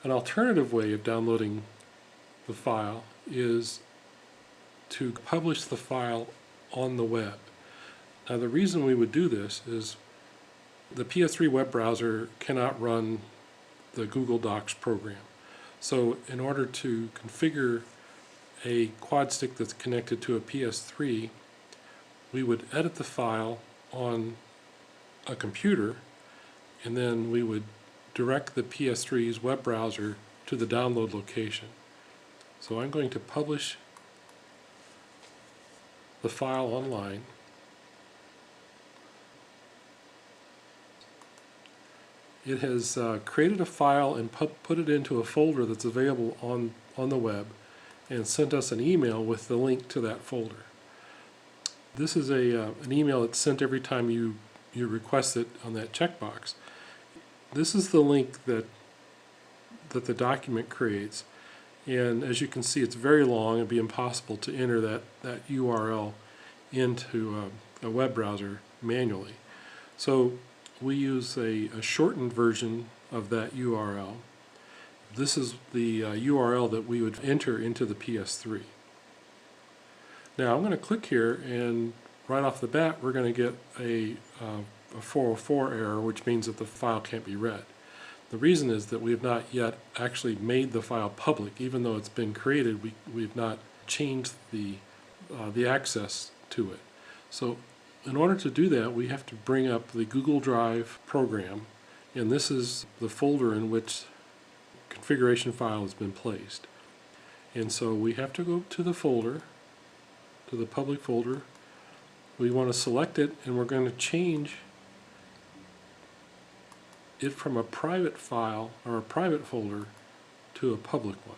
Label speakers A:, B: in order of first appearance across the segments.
A: An alternative way of downloading the file is to publish the file on the web. Now the reason we would do this is the PS3 web browser cannot run the Google Docs program. So in order to configure a QuadStick that's connected to a PS3, we would edit the file on a computer, and then we would direct the PS3's web browser to the download location. So I'm going to publish the file online. It has created a file and put it into a folder that's available on the web, and sent us an email with the link to that folder. This is an email that's sent every time you request it on that checkbox. This is the link that the document creates, and as you can see, it's very long. It'd be impossible to enter that URL into a web browser manually. So we use a shortened version of that URL. This is the URL that we would enter into the PS3. Now I'm going to click here, and right off the bat we're going to get a 404 error, which means that the file can't be read. The reason is that we have not yet actually made the file public. Even though it's been created, we've not changed the access to it. So in order to do that, we have to bring up the Google Drive program, and this is the folder in which configuration file has been placed. And so we have to go to the folder, to the public folder. We want to select it, and we're going to change it from a private file or a private folder to a public one.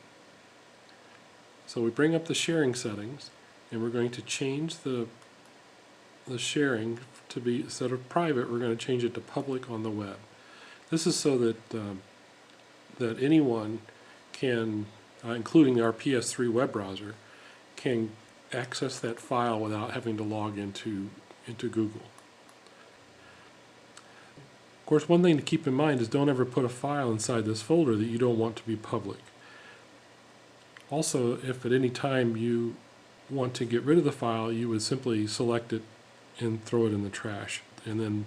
A: So we bring up the sharing settings, and we're going to change the sharing to be, instead of private, we're going to change it to public on the web. This is so that that anyone can, including our PS3 web browser, can access that file without having to log into Google. Of course, one thing to keep in mind is don't ever put a file inside this folder that you don't want to be public. Also, if at any time you want to get rid of the file, you would simply select it and throw it in the trash, and then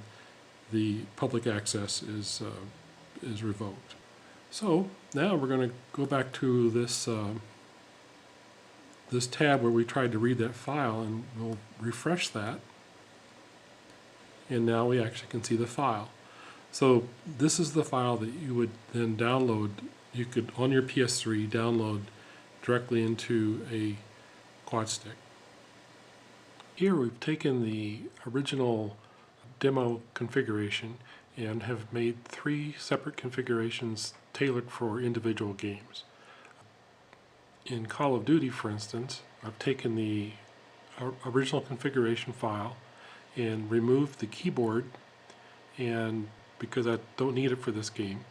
A: the public access is revoked. So now we're going to go back to this this tab where we tried to read that file, and we'll refresh that, and now we actually can see the file. So this is the file that you would then download. You could, on your PS3, download directly into a QuadStick. Here we've taken the original demo configuration and have made 3 separate configurations tailored for individual games. In Call of Duty, for instance, I've taken the original configuration file and removed the keyboard, and because I don't need it for this game,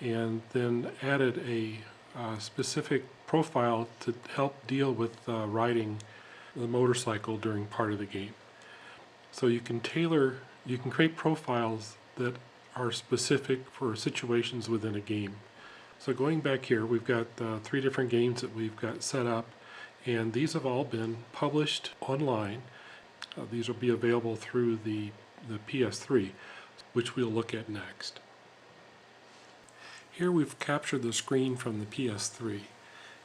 A: and then added a specific profile to help deal with riding the motorcycle during part of the game. So you can create profiles that are specific for situations within a game. So going back here, we've got 3 different games that we've got set up, and these have all been published online. These will be available through the PS3, which we'll look at next. Here we've captured the screen from the PS3,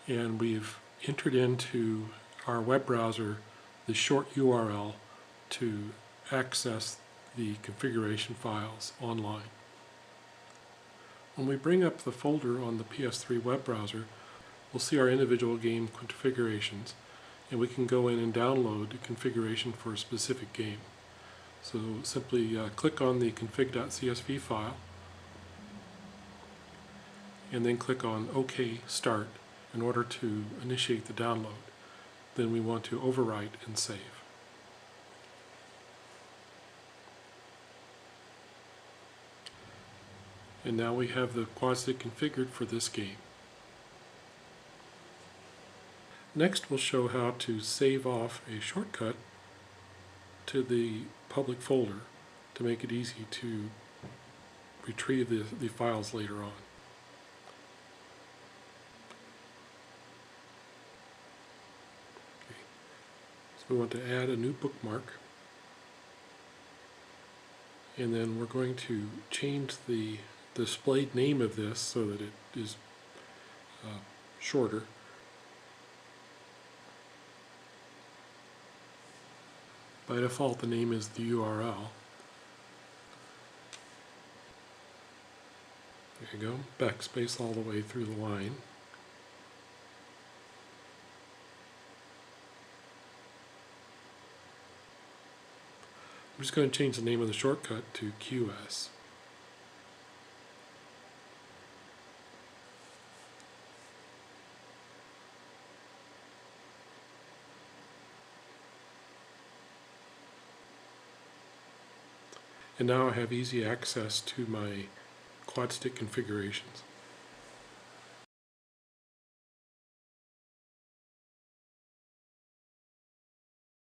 A: and we've entered into our web browser the short URL to access the configuration files online. When we bring up the folder on the PS3 web browser, we'll see our individual game configurations, and we can go in and download a configuration for a specific game. So simply click on the config.csv file, and then click on OK Start in order to initiate the download. Then we want to overwrite and save. And now we have the QuadStick configured for this game. Next we'll show how to save off a shortcut to the public folder to make it easy to retrieve the files later on. We want to add a new bookmark, and then we're going to change the displayed name of this so that it is shorter. By default, the name is the URL. There you go, backspace all the way through the line. I'm just going to change the name of the shortcut to QS. And now I have easy access to my QuadStick configurations.